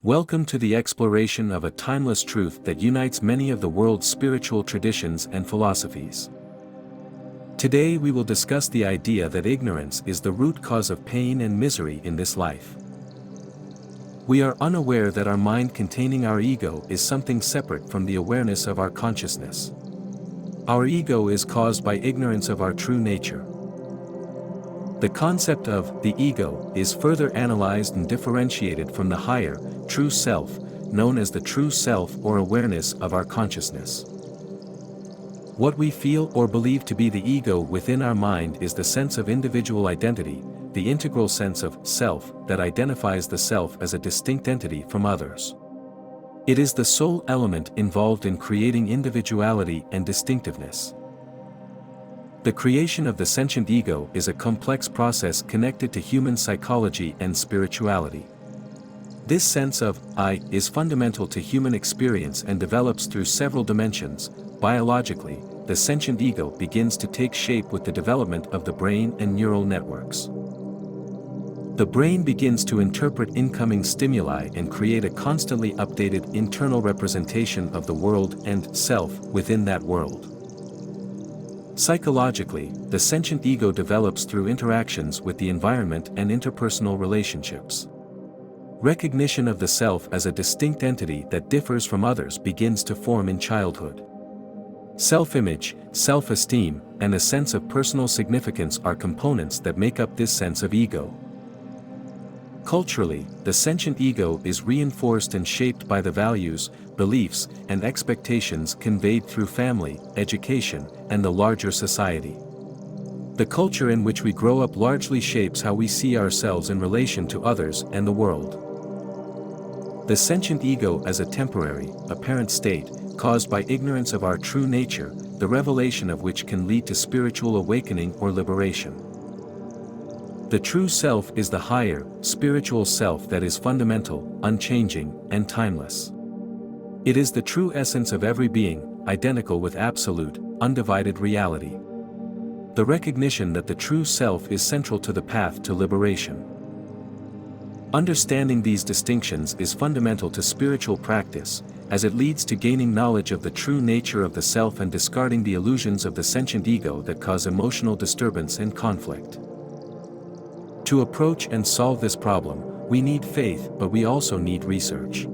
Welcome to the exploration of a timeless truth that unites many of the world's spiritual traditions and philosophies. Today we will discuss the idea that ignorance is the root cause of pain and misery in this life. We are unaware that our mind containing our ego is something separate from the awareness of our consciousness. Our ego is caused by ignorance of our true nature. The concept of the ego is further analyzed and differentiated from the higher, true self, known as the true self or awareness of our consciousness. What we feel or believe to be the ego within our mind is the sense of individual identity, the integral sense of self that identifies the self as a distinct entity from others. It is the sole element involved in creating individuality and distinctiveness. The creation of the sentient ego is a complex process connected to human psychology and spirituality. This sense of I is fundamental to human experience and develops through several dimensions. Biologically, the sentient ego begins to take shape with the development of the brain and neural networks. The brain begins to interpret incoming stimuli and create a constantly updated internal representation of the world and self within that world. Psychologically, the sentient ego develops through interactions with the environment and interpersonal relationships. Recognition of the self as a distinct entity that differs from others begins to form in childhood. Self-image, self-esteem, and a sense of personal significance are components that make up this sense of ego. Culturally, the sentient ego is reinforced and shaped by the values, beliefs, and expectations conveyed through family, education, and the larger society. The culture in which we grow up largely shapes how we see ourselves in relation to others and the world. The sentient ego as a temporary, apparent state, caused by ignorance of our true nature, the revelation of which can lead to spiritual awakening or liberation. The true self is the higher, spiritual self that is fundamental, unchanging, and timeless. It is the true essence of every being, identical with absolute, undivided reality. The recognition that the true self is central to the path to liberation. Understanding these distinctions is fundamental to spiritual practice, as it leads to gaining knowledge of the true nature of the self and discarding the illusions of the sentient ego that cause emotional disturbance and conflict. To approach and solve this problem, we need faith, but we also need research.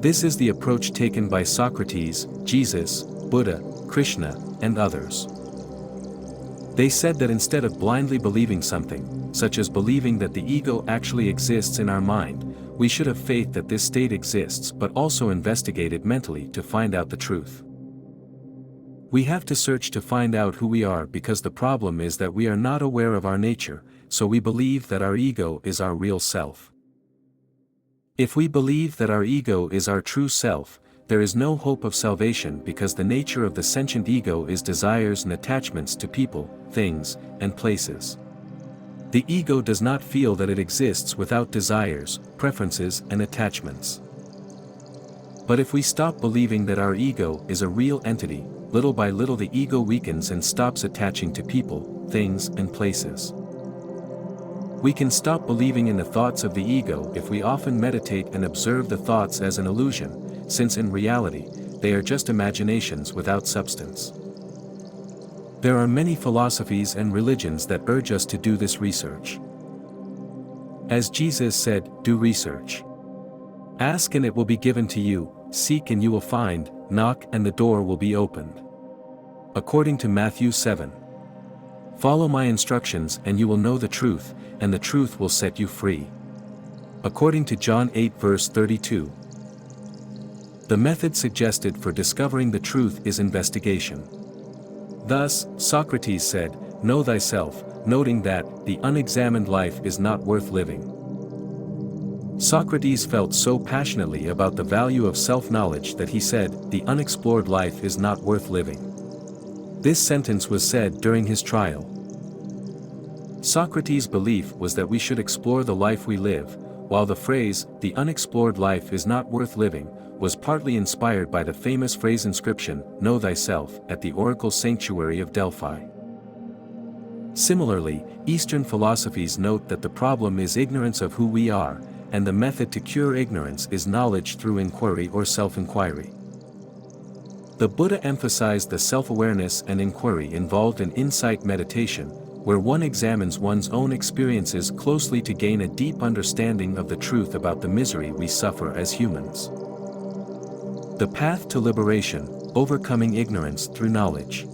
This is the approach taken by Socrates, Jesus, Buddha, Krishna, and others. They said that instead of blindly believing something, such as believing that the ego actually exists in our mind, we should have faith that this state exists but also investigate it mentally to find out the truth. We have to search to find out who we are because the problem is that we are not aware of our nature, so we believe that our ego is our real self. If we believe that our ego is our true self, there is no hope of salvation because the nature of the sentient ego is desires and attachments to people, things, and places. The ego does not feel that it exists without desires, preferences, and attachments. But if we stop believing that our ego is a real entity, little by little the ego weakens and stops attaching to people, things, and places. We can stop believing in the thoughts of the ego if we often meditate and observe the thoughts as an illusion, since in reality, they are just imaginations without substance. There are many philosophies and religions that urge us to do this research. As Jesus said, do research. Ask and it will be given to you, seek and you will find, knock and the door will be opened. According to Matthew 7. Follow my instructions and you will know the truth, and the truth will set you free. According to John 8 verse 32. The method suggested for discovering the truth is investigation. Thus, Socrates said, know thyself, noting that the unexamined life is not worth living. Socrates felt so passionately about the value of self-knowledge that he said, the unexplored life is not worth living. This sentence was said during his trial. Socrates' belief was that we should explore the life we live, while the phrase, the unexplored life is not worth living, was partly inspired by the famous phrase inscription, know thyself, at the oracle sanctuary of Delphi. Similarly, Eastern philosophies note that the problem is ignorance of who we are, and the method to cure ignorance is knowledge through inquiry or self-inquiry. The Buddha emphasized the self-awareness and inquiry involved in insight meditation, where one examines one's own experiences closely to gain a deep understanding of the truth about the misery we suffer as humans. The path to liberation, overcoming ignorance through knowledge.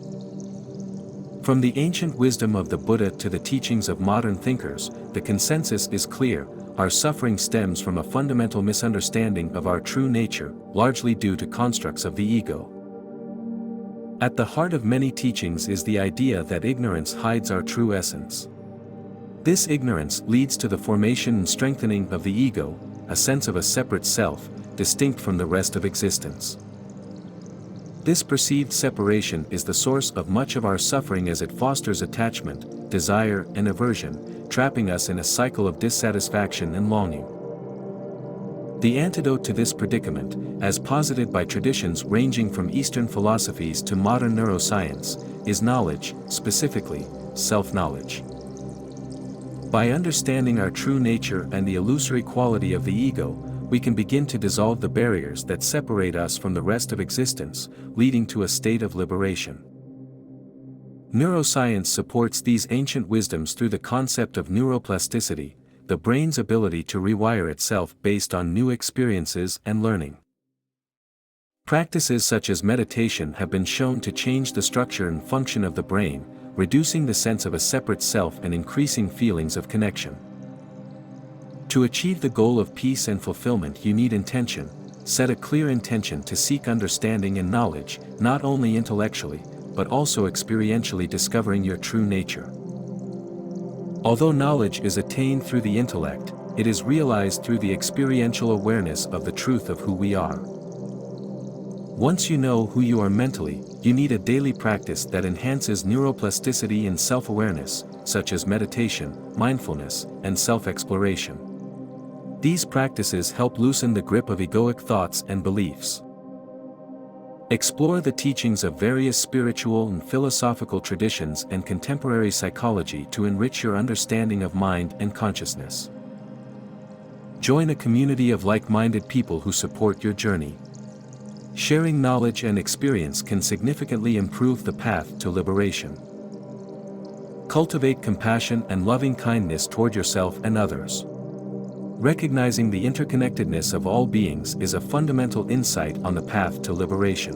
From the ancient wisdom of the Buddha to the teachings of modern thinkers, the consensus is clear: our suffering stems from a fundamental misunderstanding of our true nature, largely due to constructs of the ego. At the heart of many teachings is the idea that ignorance hides our true essence. This ignorance leads to the formation and strengthening of the ego, a sense of a separate self, distinct from the rest of existence. This perceived separation is the source of much of our suffering, as it fosters attachment, desire, and aversion, trapping us in a cycle of dissatisfaction and longing. The antidote to this predicament, as posited by traditions ranging from Eastern philosophies to modern neuroscience, is knowledge, specifically, self-knowledge. By understanding our true nature and the illusory quality of the ego, we can begin to dissolve the barriers that separate us from the rest of existence, leading to a state of liberation. Neuroscience supports these ancient wisdoms through the concept of neuroplasticity, the brain's ability to rewire itself based on new experiences and learning. Practices such as meditation have been shown to change the structure and function of the brain, reducing the sense of a separate self and increasing feelings of connection. To achieve the goal of peace and fulfillment, you need intention. Set a clear intention to seek understanding and knowledge, not only intellectually, but also experientially discovering your true nature. Although knowledge is attained through the intellect, it is realized through the experiential awareness of the truth of who we are. Once you know who you are mentally, you need a daily practice that enhances neuroplasticity and self-awareness, such as meditation, mindfulness, and self-exploration. These practices help loosen the grip of egoic thoughts and beliefs. Explore the teachings of various spiritual and philosophical traditions and contemporary psychology to enrich your understanding of mind and consciousness. Join a community of like-minded people who support your journey. Sharing knowledge and experience can significantly improve the path to liberation. Cultivate compassion and loving kindness toward yourself and others. Recognizing the interconnectedness of all beings is a fundamental insight on the path to liberation.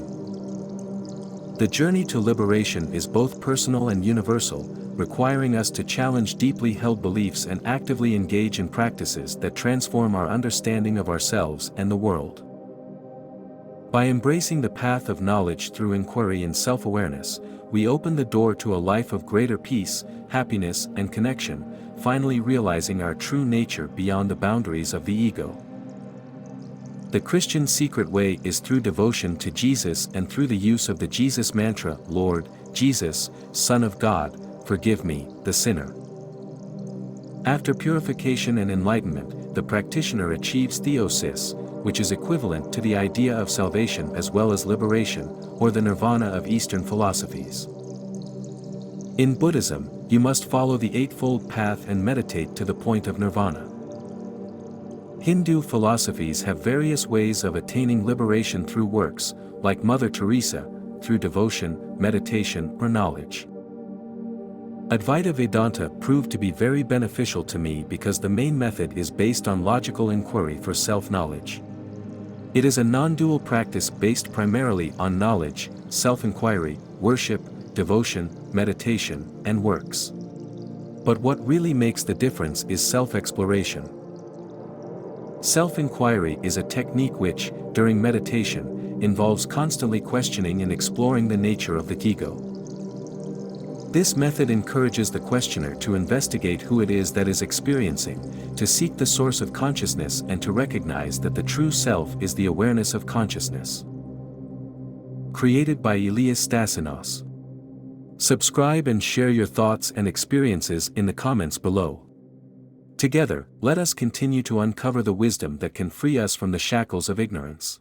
The journey to liberation is both personal and universal, requiring us to challenge deeply held beliefs and actively engage in practices that transform our understanding of ourselves and the world. By embracing the path of knowledge through inquiry and self-awareness, we open the door to a life of greater peace, happiness, and connection, finally realizing our true nature beyond the boundaries of the ego. The Christian secret way is through devotion to Jesus and through the use of the Jesus mantra, Lord Jesus, Son of God, forgive me, the sinner. After purification and enlightenment, the practitioner achieves theosis, which is equivalent to the idea of salvation as well as liberation, or the nirvana of Eastern philosophies. In Buddhism, you must follow the Eightfold Path and meditate to the point of nirvana. Hindu philosophies have various ways of attaining liberation through works, like Mother Teresa, through devotion, meditation, or knowledge. Advaita Vedanta proved to be very beneficial to me because the main method is based on logical inquiry for self-knowledge. It is a non-dual practice based primarily on knowledge, self-inquiry, worship, devotion, meditation, and works. But what really makes the difference is self-exploration. Self-inquiry is a technique which, during meditation, involves constantly questioning and exploring the nature of the ego. This method encourages the questioner to investigate who it is that is experiencing, to seek the source of consciousness and to recognize that the true self is the awareness of consciousness. Created by Elias Stasinos. Subscribe and share your thoughts and experiences in the comments below. Together, let us continue to uncover the wisdom that can free us from the shackles of ignorance.